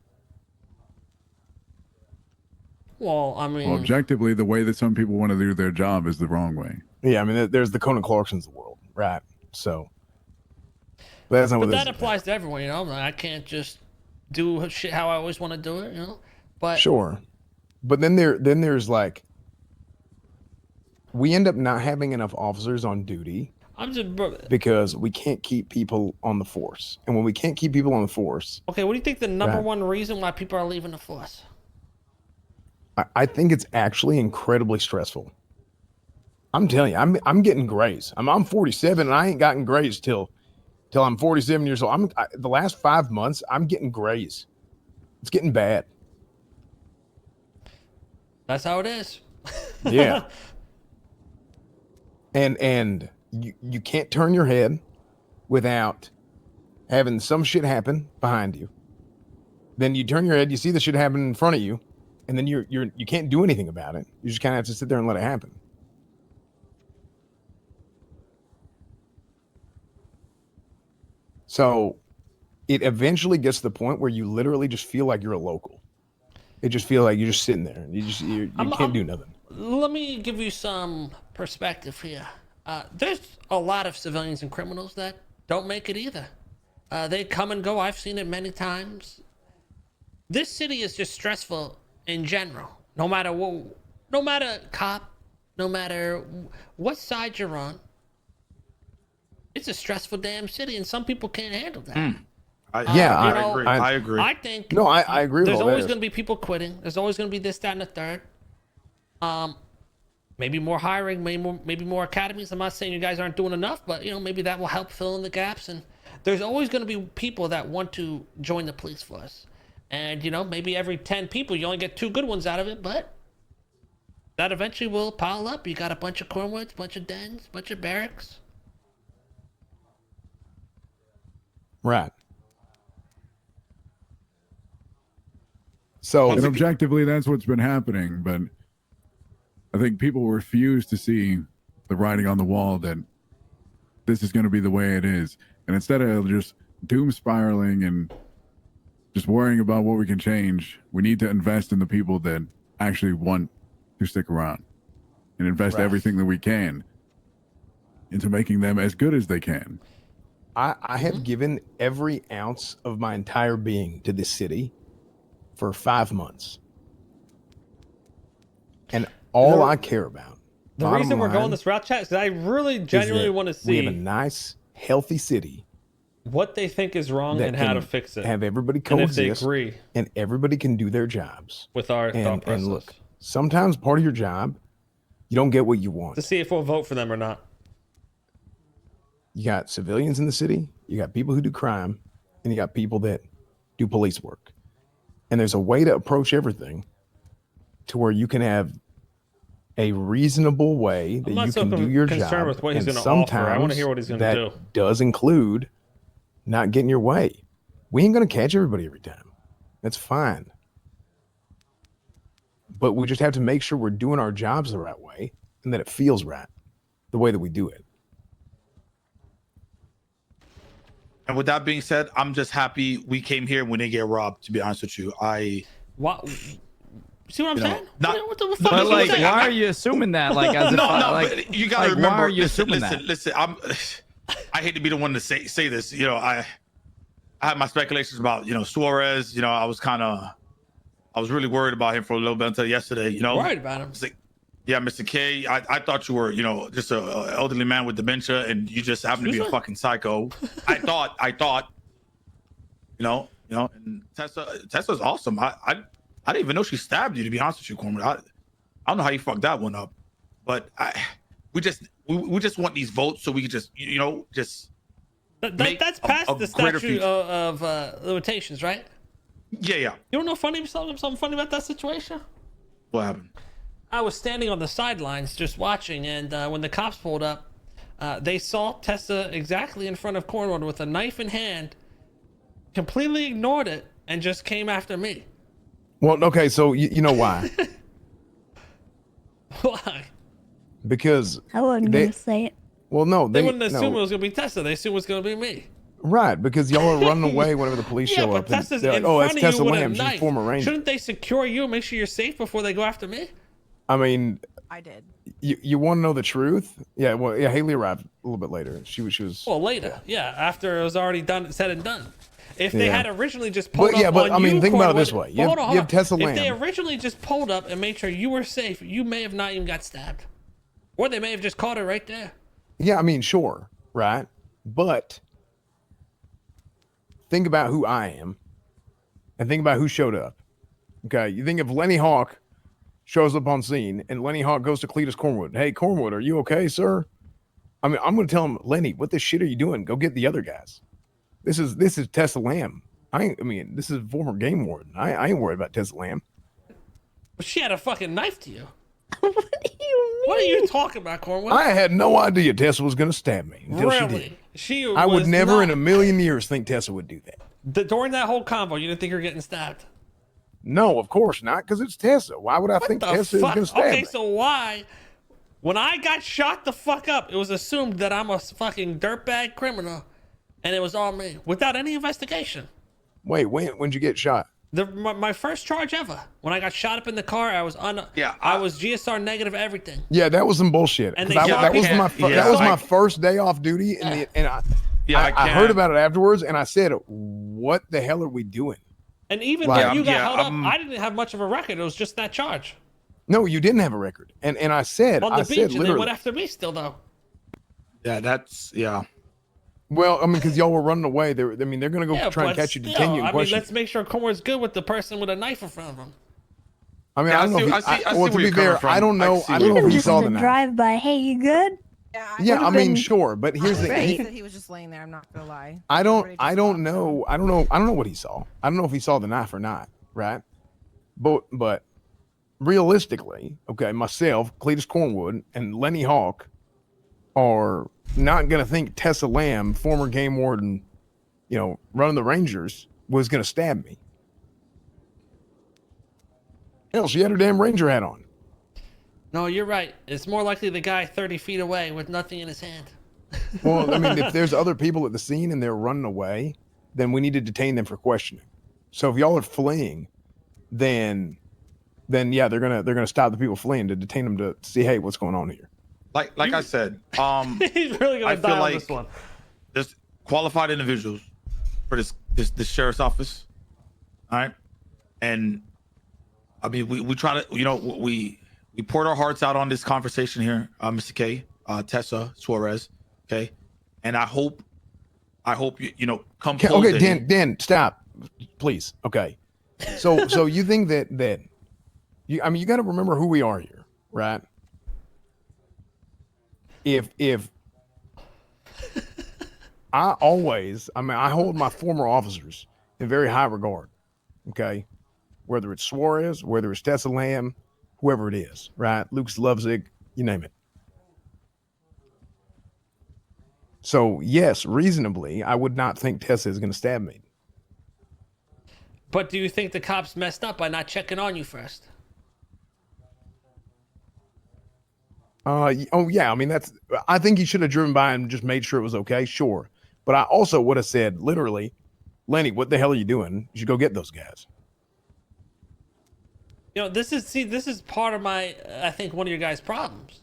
Well, I mean, objectively, the way that some people want to do their job is the wrong way. Yeah, I mean, there's the Conan Clarksons of the world, right? So, but that's not what that applies to everyone, you know. I can't just do shit how I always want to do it, you know. But sure, but then there's like, we end up not having enough officers on duty. Because we can't keep people on the force, and when we can't keep people on the force, okay, what do you think the number one reason why people are leaving the force? I think it's actually incredibly stressful. I'm telling you, I'm getting grays. I'm 47 and I ain't gotten grays till I'm 47 years old. The last 5 months I'm getting grays. It's getting bad. That's how it is. Yeah. And you can't turn your head without having some shit happen behind you. Then you turn your head, you see the shit happen in front of you, and then you can't do anything about it. You just kind of have to sit there and let it happen. So it eventually gets to the point where you literally just feel like you're a local. It just feels like you're just sitting there. You can't do nothing. Let me give you some perspective here. There's a lot of civilians and criminals that don't make it either. They come and go. I've seen it many times. This city is just stressful in general. No matter cop, no matter what side you're on, it's a stressful damn city, and some people can't handle that. I agree. I think I agree. There's always going to be people quitting. There's always going to be this, that, and the third. Maybe more hiring, maybe more academies. I'm not saying you guys aren't doing enough, but you know, maybe that will help fill in the gaps. And there's always going to be people that want to join the police force. And you know, maybe every 10 people, you only get 2 good ones out of it, but that eventually will pile up. You got a bunch of Cornwoods, bunch of Dens, bunch of barracks. Right. So, and objectively, that's what's been happening. But I think people refuse to see the writing on the wall that this is going to be the way it is. And instead of just doom spiraling and just worrying about what we can change, we need to invest in the people that actually want to stick around and invest everything that we can into making them as good as they can. I have given every ounce of my entire being to this city for 5 months. And all I care about, the reason we're going this route, chat, is that I really genuinely want to see we have a nice, healthy city. What they think is wrong and how to fix it. Have everybody coexist. And if they agree. And everybody can do their jobs. With our thought process. And look, sometimes part of your job, you don't get what you want. To see if we'll vote for them or not. You got civilians in the city, you got people who do crime, and you got people that do police work. And there's a way to approach everything to where you can have a reasonable way that you can do your job. With what he's going to offer. I want to hear what he's going to do. That does include not getting your way. We ain't going to catch everybody every time. That's fine. But we just have to make sure we're doing our jobs the right way and that it feels right, the way that we do it. And with that being said, I'm just happy we came here when they get robbed, to be honest with you. What? See what I'm saying? What the fuck? But like, why are you assuming that? Like, as if but you gotta remember. Why are you assuming that? Listen, I hate to be the one to say this. You know, I had my speculations about, you know, Suarez. You know, I was really worried about him for a little bit until yesterday. You know, worried about him. Yeah, Mr. K, I thought you were, you know, just an elderly man with dementia, and you just happen to be a fucking psycho. I thought, you know, and Tessa's awesome. I didn't even know she stabbed you, to be honest with you, Cornwood. I don't know how you fucked that one up, but we just want these votes so we can just just make That's past a the greater statute future. of limitations, right? Yeah. You don't know something funny about that situation? What happened? I was standing on the sidelines just watching, and when the cops pulled up, they saw Tessa exactly in front of Cornwood with a knife in hand, completely ignored it, and just came after me. Well, okay, so you know why? Why? Because I wasn't they- gonna say it. well, no, They wouldn't assume no. it was gonna be Tessa. They assumed it was gonna be me. Right, because y'all are running away whenever the police Yeah, show but up. And Tessa's they're in like, oh, front that's of Tessa you with a Lamb. She's a knife. former ranger. Shouldn't they secure you and make sure you're safe before they go after me? I mean, I did. you want to know the truth? Yeah, well, yeah, Haley arrived a little bit later. She was. Well, later, yeah, after it was already done, said and done. If they Yeah. had originally just pulled But, yeah, up but, on I mean, you, think about it Cornwood- this way. You Well, have- hold on, you hold have Tessa on. If they Lamb. originally just pulled up and made sure you were safe, you may have not even got stabbed, or they may have just caught her right there. Yeah, I mean, sure, right? But think about who I am and think about who showed up. Okay, you think if Lenny Hawk shows up on scene and Lenny Hawk goes to Cletus Cornwood, hey, Cornwood, are you okay, sir? I mean, I'm going to tell him, Lenny, what the shit are you doing? Go get the other guys. This is Tessa Lamb. I mean, this is former game warden. I ain't worried about Tessa Lamb. But she had a fucking knife to you. What do you mean? What are you talking about, Cornwood? I had no idea Tessa was going to stab me until she did. Really? She I would was never not- in a million years think Tessa would do that. During that whole convo, you didn't think you were getting stabbed. No, of course not, because it's Tessa. Why would I think The Tessa is fuck? going to stab Okay, me? so why? When I got shot the fuck up, it was assumed that I'm a fucking dirtbag criminal, and it was all me without any investigation. Wait, when'd you get shot? My first charge ever. When I got shot up in the car, I was Yeah, I was GSR negative everything. Yeah, that was some bullshit. And 'Cause they shot that was people- my Yeah. that was So my I- first day off duty, and I heard about it afterwards, and I said, "What the hell are we doing?" And even Like- when you got Yeah, held up, I didn't have much of a record. It was just that charge No, you didn't have a record, and I said, on the beach, and they literally, went after me still though. Yeah, that's yeah. well, I mean, because y'all were running away. They're going to go Yeah, try and but catch you, still, detain you, and I mean, question. let's make sure Cornwood's good with the person with a knife in front of him. I mean, Yeah, I don't know. I If see- he, I see well, where to be you're coming fair, from. I don't I know. see I where don't know you're if he Just saw a the knife. drive-by. Hey, you good? Yeah, Yeah, I would've mean, been- sure, but here's the. Right. he- that he was just laying there. I'm not gonna lie. I Everybody don't just walked know. on. I don't know what he saw. I don't know if he saw the knife or not, right? But realistically, okay, myself, Cletus Cornwood, and Lenny Hawk are not gonna think Tessa Lamb, former game warden, running the Rangers, was gonna stab me. Hell, she had her damn Ranger hat on. No, you're right. It's more likely the guy 30 feet away with nothing in his hand. Well, I mean, if there's other people at the scene and they're running away, then we need to detain them for questioning. So if y'all are fleeing, then yeah, they're gonna stop the people fleeing to detain them to see, hey, what's going on here. Like I said, He's really I gonna feel die on like this one. there's qualified individuals for this sheriff's office. All right, and I mean we try to we poured our hearts out on this conversation here, Mr. K, Tessa, Suarez, okay, and I hope you come Okay, close. okay, Dan, stop, please. Okay, so you think that you? I mean, you got to remember who we are here, right? If I hold my former officers in very high regard, okay? Whether it's Suarez, whether it's Tessa Lamb, whoever it is, right? Lucas Lovesick, you name it. So yes, reasonably, I would not think Tessa is going to stab me. But do you think the cops messed up by not checking on you first? Oh yeah, I mean I think he should have driven by and just made sure it was okay, sure. But I also would have said, literally, Lenny, what the hell are you doing? You should go get those guys. This is part of I think one of your guys' problems.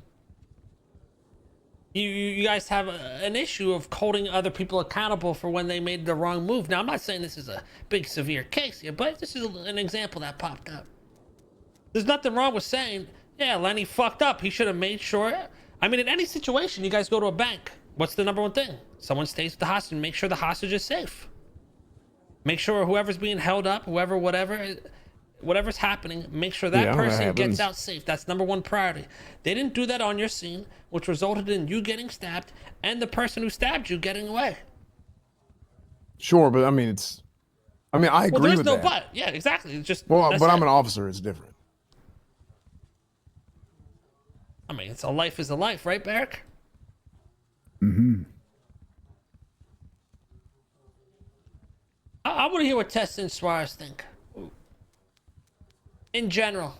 You guys have an issue of holding other people accountable for when they made the wrong move. Now, I'm not saying this is a big severe case here, but this is an example that popped up. There's nothing wrong with saying, yeah, Lenny fucked up. He should have made sure. I mean, in any situation, you guys go to a bank. What's the number one thing? Someone stays with the hostage and make sure the hostage is safe. Make sure whoever's being held up, whoever, whatever, whatever's happening, make sure that Yeah, that person happens. gets out safe. That's number one priority. They didn't do that on your scene, which resulted in you getting stabbed and the person who stabbed you getting away. Sure, but I mean, I agree Well, there's with no that. but. Yeah, exactly. It's just. Well, that's but I'm it. an officer. It's different. I mean, it's a life is a life, right, Barrick? Mm-hmm. I want to hear what Tessa and Suarez think. In general.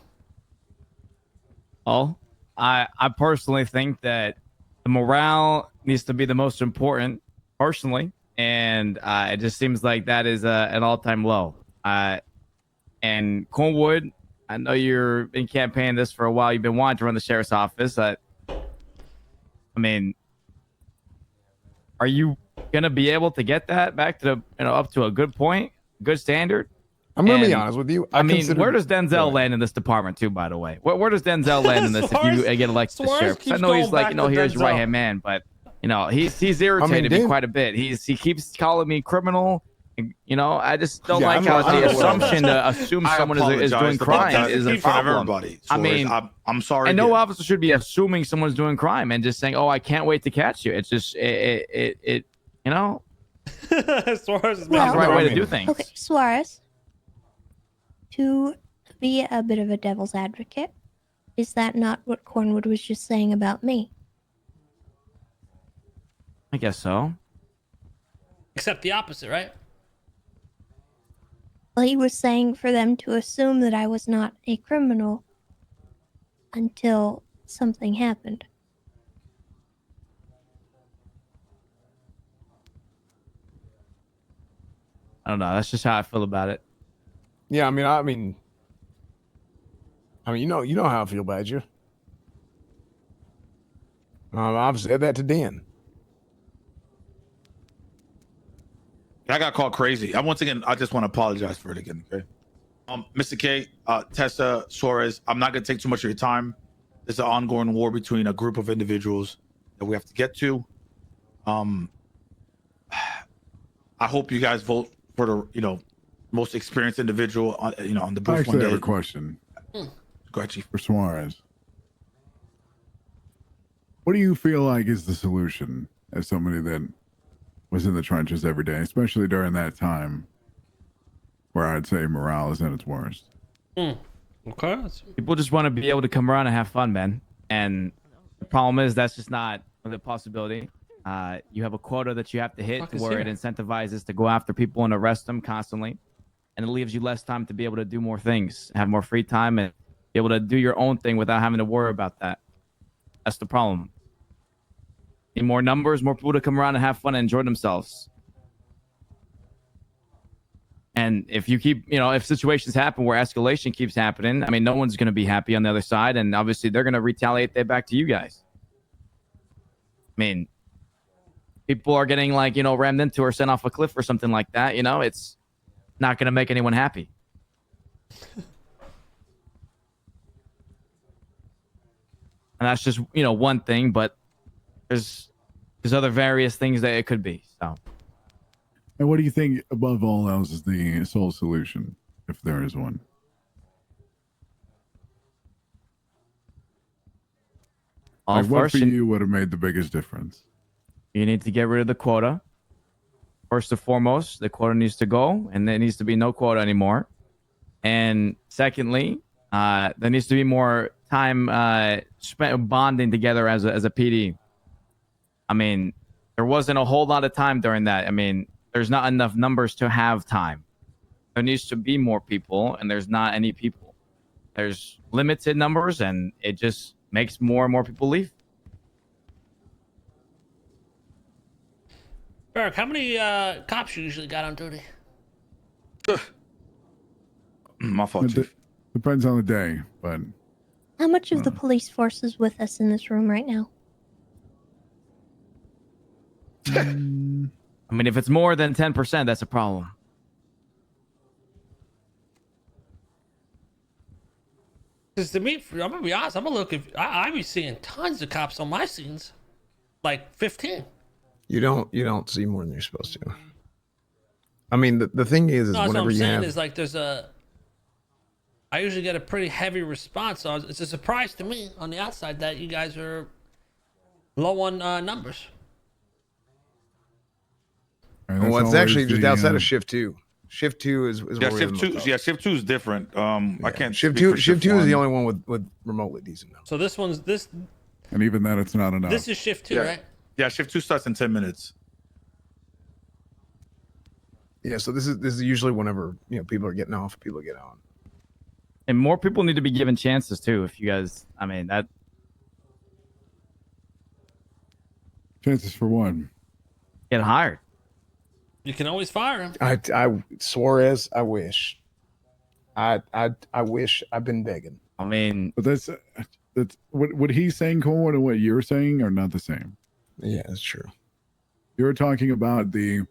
Well, I personally think that the morale needs to be the most important, personally, and it just seems like that is an all-time low. And Cornwood, I know you've been campaigning this for a while. You've been wanting to run the sheriff's office. I mean, are you gonna be able to get that back to up to a good point, good standard? I'm gonna be And, honest with you. I mean, consider- where does Go Denzel ahead. land in this department too? By the way, where does Denzel land in this if you get elected to Suarez sheriff? 'Cause I keeps know he's going like, back to here's your Denzel. right hand man, but he's irritated me Dan- quite a bit. He keeps calling me criminal. And, I just don't Yeah, like I'm how not- I'm the not aware of assumption to assume I someone is apologize doing about crime that is a in front of problem. everybody. I Suarez. mean, I'm sorry. and no again. officer should be assuming someone's doing crime and just saying, "Oh, I can't wait to catch you." It's just it Suarez is Well- not the right way to I do mean- things. Okay, Suarez. To be a bit of a devil's advocate, is that not what Cornwood was just saying about me? I guess so. Except the opposite, right? Well, he was saying for them to assume that I was not a criminal until something happened. I don't know. That's just how I feel about it. Yeah, I mean, you know how I feel about you. I've said that to Dan. I got called crazy. Once again, I just want to apologize for it again. Okay. Mr. K, Tessa, Suarez, I'm not gonna take too much of your time. There's an ongoing war between a group of individuals that we have to get to. I hope you guys vote for the most experienced individual on on the I booth one actually have day. a question Go ahead, Chief. for Suarez. What do you feel like is the solution as somebody that was in the trenches every day, especially during that time where I'd say morale is at its worst? Okay. People just want to be able to come around and have fun, man. And the problem is that's just not the possibility. You have a quota that you have to hit Fuck to is where here? it incentivizes to go after people and arrest them constantly. And it leaves you less time to be able to do more things, have more free time, and be able to do your own thing without having to worry about that. That's the problem. Need more numbers, more people to come around and have fun and enjoy themselves. And if you keep, if situations happen where escalation keeps happening, I mean, no one's going to be happy on the other side. And obviously, they're going to retaliate that back to you guys. I mean, people are getting rammed into or sent off a cliff or something like that. It's not going to make anyone happy. And that's just, one thing, but there's other various things that it could be. So. And what do you think, above all else, is the sole solution, if there is one? Like, what for you would have made the biggest difference? You need to get rid of the quota. First and foremost, the quota needs to go, and there needs to be no quota anymore. And secondly, there needs to be more time spent bonding together as a PD. I mean, there wasn't a whole lot of time during that. I mean, there's not enough numbers to have time. There needs to be more people, and there's not any people. There's limited numbers, and it just makes more and more people leave. Barrick, how many cops you usually got on duty? My fault, It Chief. depends on the day, but How much of the police force is with us in this room right now? I mean, if it's more than 10%, that's a problem. Because to me, I'm gonna be honest, I'm gonna look. I be seeing tons of cops on my scenes, like 15. You don't see more than you're supposed to. I mean, the thing is No, that's what whenever I'm you saying have is like there's a I usually get a pretty heavy response. So it's a surprise to me on the outside that you guys are low on numbers. And Well, that's it's actually always just the, outside of shift 2. Shift 2 is Yeah, where we're shift the two. most Yeah, shift 2 is different. I can't. Shift speak 2. for Shift 2 is the 1. only one with remotely decent numbers. So this one's this and even then, it's not enough. this is shift 2, Yeah. right? Yeah, shift 2 starts in 10 minutes. Yeah, so this is usually whenever people are getting off, people get on. And more people need to be given chances too. If you guys, I mean, that Chances for one. get hired. You can always fire him. I Suarez, I wish. I wish. I've been begging. I mean, But that's what he's saying, Cornwood, and what you're saying are not the same. Yeah, that's true. You're talking about the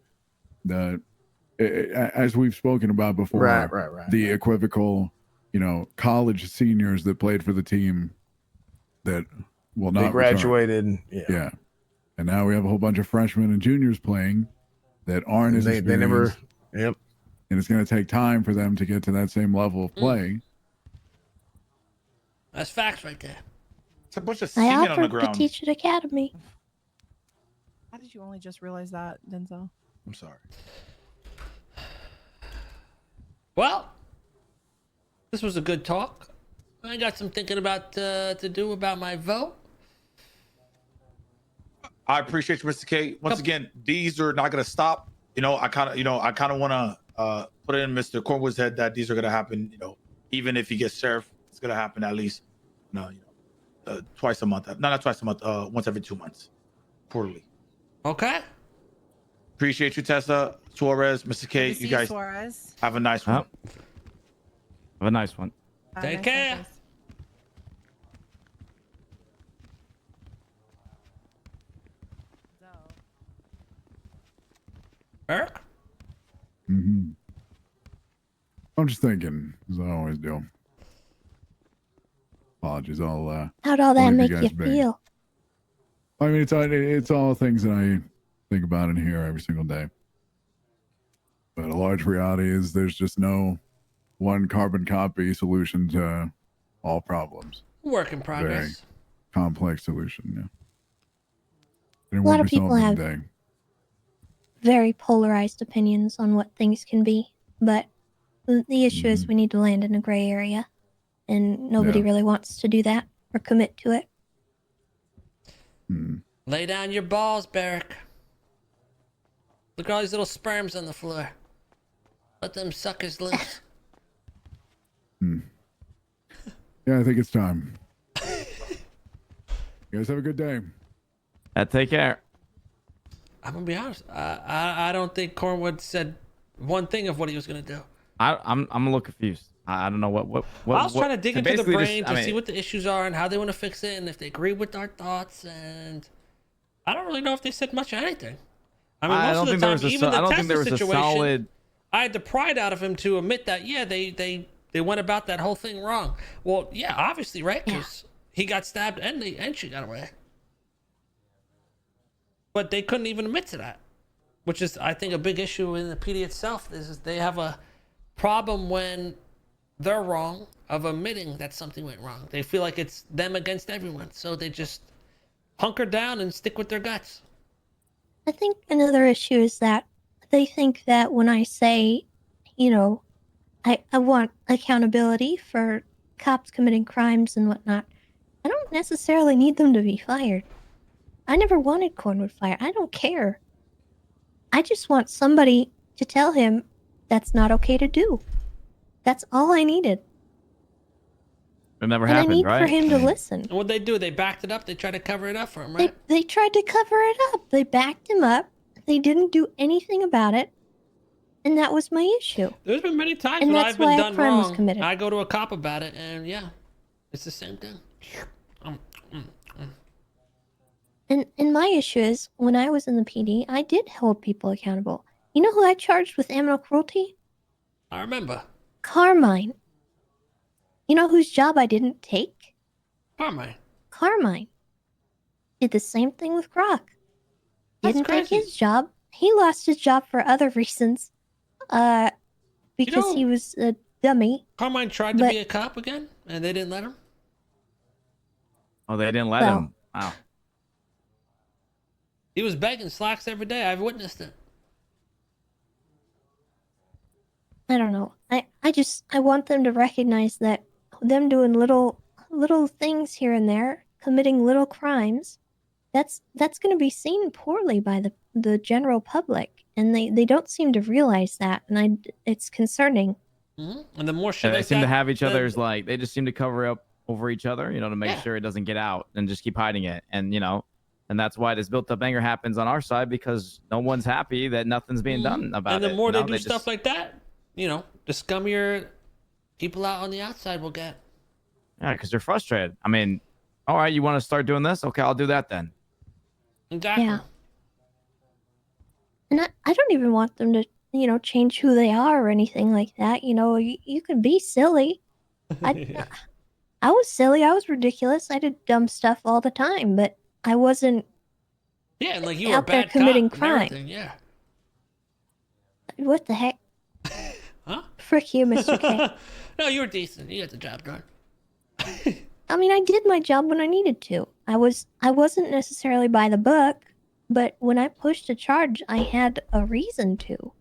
as we've spoken about before, Right. the equivocal, college seniors that played for the team that will not They return. graduated. Yeah, and now we have a whole bunch of freshmen and juniors playing that aren't as They never. experienced, Yep. and it's going to take time for them to get to that same level of play. That's facts right there. It's a bunch of I semen on the offered to ground. teach at Academy. How did you only just realize that, Denzel? I'm sorry. Well, this was a good talk. I got some thinking about to do about my vote. I appreciate you, Mr. K. Once again, these are not gonna stop. I kind of want to put it in Mr. Cornwood's head that these are gonna happen. Even if he gets sheriff, it's gonna happen at least, twice a month. Not twice a month. Once every 2 months, quarterly. Okay. Appreciate you, Tessa, Suarez, Mr. K. Good to see You guys Suarez. have a nice one. have a nice one. Take Nice care. sentence. So, Eric? Mm-hmm. I'm just thinking, as I always do. Apologies, I'll How'd all that leave you make you guys be. feel? I mean, it's all things that I think about in here every single day. But a large reality is there's just no one carbon copy solution to all problems. Work in progress. Complex solution, yeah. A lot of people have Day. very polarized opinions on what things can be, but the issue is we need to land in a gray area, and nobody Yeah. really wants to do that or commit to it. Lay down your balls, Barrick. Look at all these little sperms on the floor. Let them suckers loose. Yeah, I think it's time. You guys have a good day. Take care. I'm gonna be honest. I don't think Cornwood said one thing of what he was gonna do. I'm a little confused. I don't know what I was trying to dig into the basically brain just- I to mean, see what the issues are and how they want to fix it and if they agree with our thoughts. And I don't really know if they said much of anything. I mean, I most don't of the think there time, was a even so- the I don't Tessa think there was a situation, solid. I had the pride out of him to admit that, yeah, they went about that whole thing wrong. Well, yeah, obviously, right? Because he got stabbed and she got away. But they couldn't even admit to that, which is, I think, a big issue in the PD itself. Is they have a problem when they're wrong of admitting that something went wrong. They feel like it's them against everyone, so they just hunker down and stick with their guts. I think another issue is that they think that when I say, I want accountability for cops committing crimes and whatnot, I don't necessarily need them to be fired. I never wanted Cornwood fired. I don't care. I just want somebody to tell him that's not okay to do. That's all I needed. It never And happened, I need right? for him to listen. And what they do, they backed it up. They tried to cover it up for him, right? They tried to cover it up. They backed him up. They didn't do anything about it. And that was my issue. There's been many times And when that's I've been why a done crime was wrong. committed. I go to a cop about it, and yeah, it's the same thing. And my issue is, when I was in the PD, I did hold people accountable. You know who I charged with animal cruelty? I remember. Carmine. You know whose job I didn't take? Carmine. Carmine. Did the same thing with Grok. That's Didn't take crazy. his job. He lost his job for other reasons. Because know- he was dummy. Carmine tried to But- be a cop again, and they didn't let him. Oh, they didn't let Well- him. Wow. He was begging slacks every day. I've witnessed it. I don't know. I want them to recognize that them doing little things here and there, committing little crimes, that's going to be seen poorly by the general public, and they don't seem to realize that, and it's concerning. And the more Yeah, shit they like seem that, to have each the- other's like they just seem to cover up over each other, you know, to make Yeah. sure it doesn't get out and just keep hiding it. And you know, and that's why this built up anger happens on our side because no one's happy that nothing's being done about it. And the more you know? they do stuff just, like that, you know, the scummier people out on the outside will get. yeah, because they're frustrated. I mean, all right, you want to start doing this? Okay, I'll do that then. Exactly. Yeah. And I don't even want them to, change who they are or anything like that. You can be silly. I was silly. I was ridiculous. I did dumb stuff all the time, but I wasn't. Yeah, and like you were a out there bad committing cop and crime. everything, yeah. What the heck? Huh? Frick you, Mr. K. No, you were decent. You got the job done. I mean, I did my job when I needed to. I wasn't necessarily by the book, but when I pushed a charge, I had a reason to.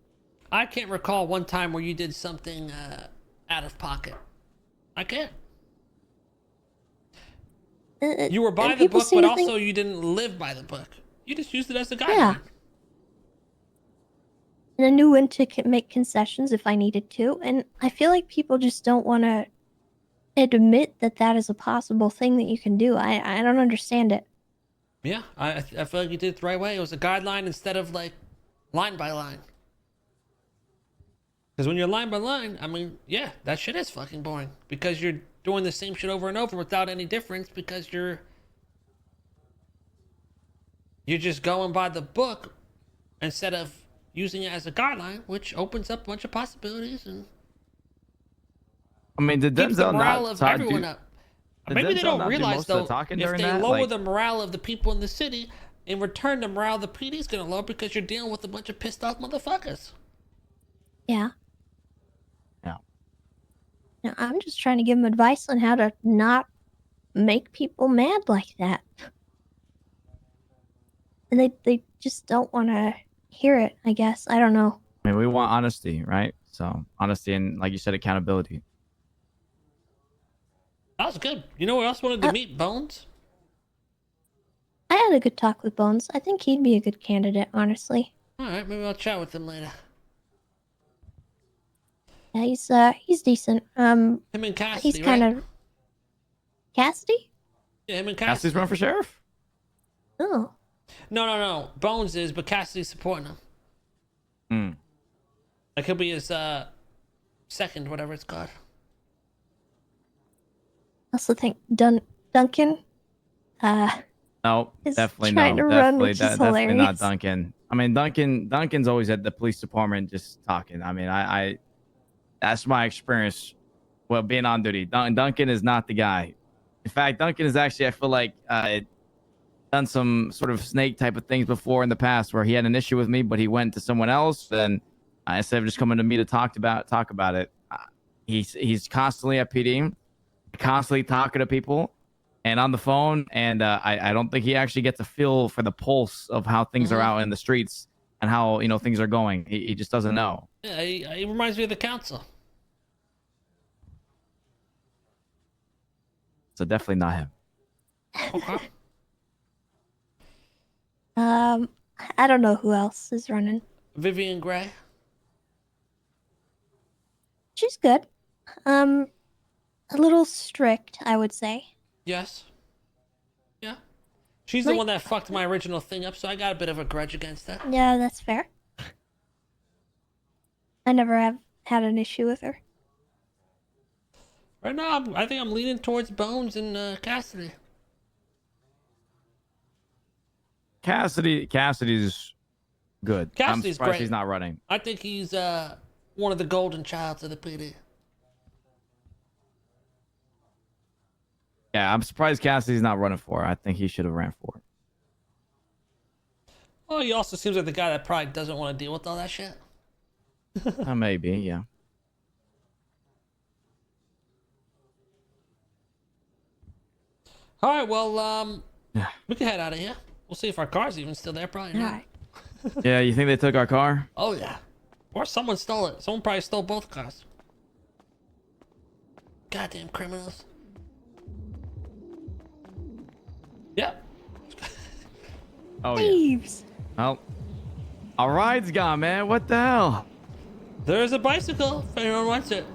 I can't recall one time where you did something out of pocket. I can't. You were by And the people book, seem but to think- also you didn't live by the book. You just used it as a guideline. Yeah. And I knew when to make concessions if I needed to, and I feel like people just don't want to admit that that is a possible thing that you can do. I don't understand it. Yeah, I feel like you did it the right way. It was a guideline instead of like line by line. Because when you're line by line, I mean, yeah, that shit is fucking boring. Because you're doing the same shit over and over without any difference because you're just going by the book instead of using it as a guideline, which opens up a bunch of possibilities and I mean, did keeps the Denzel morale not of talk? everyone up. did Maybe they Denzel don't not do realize most of the though, talking if during they that? lower Like- the morale of the people in the city, in return the morale of the PD is gonna lower because you're dealing with a bunch of pissed off motherfuckers. Yeah. Yeah. Now, I'm just trying to give them advice on how to not make people mad like that. And they just don't want to hear it, I guess. I don't know. I mean, we want honesty, right? So honesty and, like you said, accountability. That was good. You know who else wanted to meet? Bones? I had a good talk with Bones. I think he'd be a good candidate, honestly. Alright, maybe I'll chat with him later. Yeah, he's decent. Him and Cassidy, He's kind right? of Cassidy? Yeah, him and Cassidy's Cassidy. run for sheriff? Oh. No. Bones is, but Cassidy's supporting him. Hmm. Like he'll be his second, whatever it's called. I also think Duncan No, is definitely trying no. to run, Definitely, which is definitely not hilarious. Duncan. I mean, Duncan's always at the police department just talking. I mean, I that's my experience. Well, being on duty, Duncan is not the guy. In fact, Duncan is actually, I feel like, done some sort of snake type of things before in the past, where he had an issue with me, but he went to someone else, and instead of just coming to me to talk about it, he's constantly at PD, constantly talking to people, and on the phone, and I don't think he actually gets a feel for the pulse of how things are out in the streets and how things are going. He just doesn't know. Yeah, he reminds me of the council. So definitely not him. Okay. I don't know who else is running. Vivian Gray. She's good. A little strict, I would say. Yes. Yeah. She's the Like- one that fucked my original thing up, so I got a bit of a grudge against her. Yeah, that's fair. I never have had an issue with her. Right now, I think I'm leaning towards Bones and Cassidy. Cassidy's good. I'm Cassidy's surprised great. he's not running. I think he's one of the golden childs of the PD. Yeah, I'm surprised Cassidy's not running for it. I think he should have ran for it. Well, he also seems like the guy that probably doesn't want to deal with all that shit. Maybe, yeah. All right, well, Yeah. we can head out of here. We'll see if our car's even still there. Probably All not. right. Yeah, you think they took our car? Oh yeah, or someone stole it. Someone probably stole both cars. Goddamn criminals. Yep. Oh yeah. Thieves. Well, our ride's gone, man. What the hell? There's a bicycle if anyone wants it.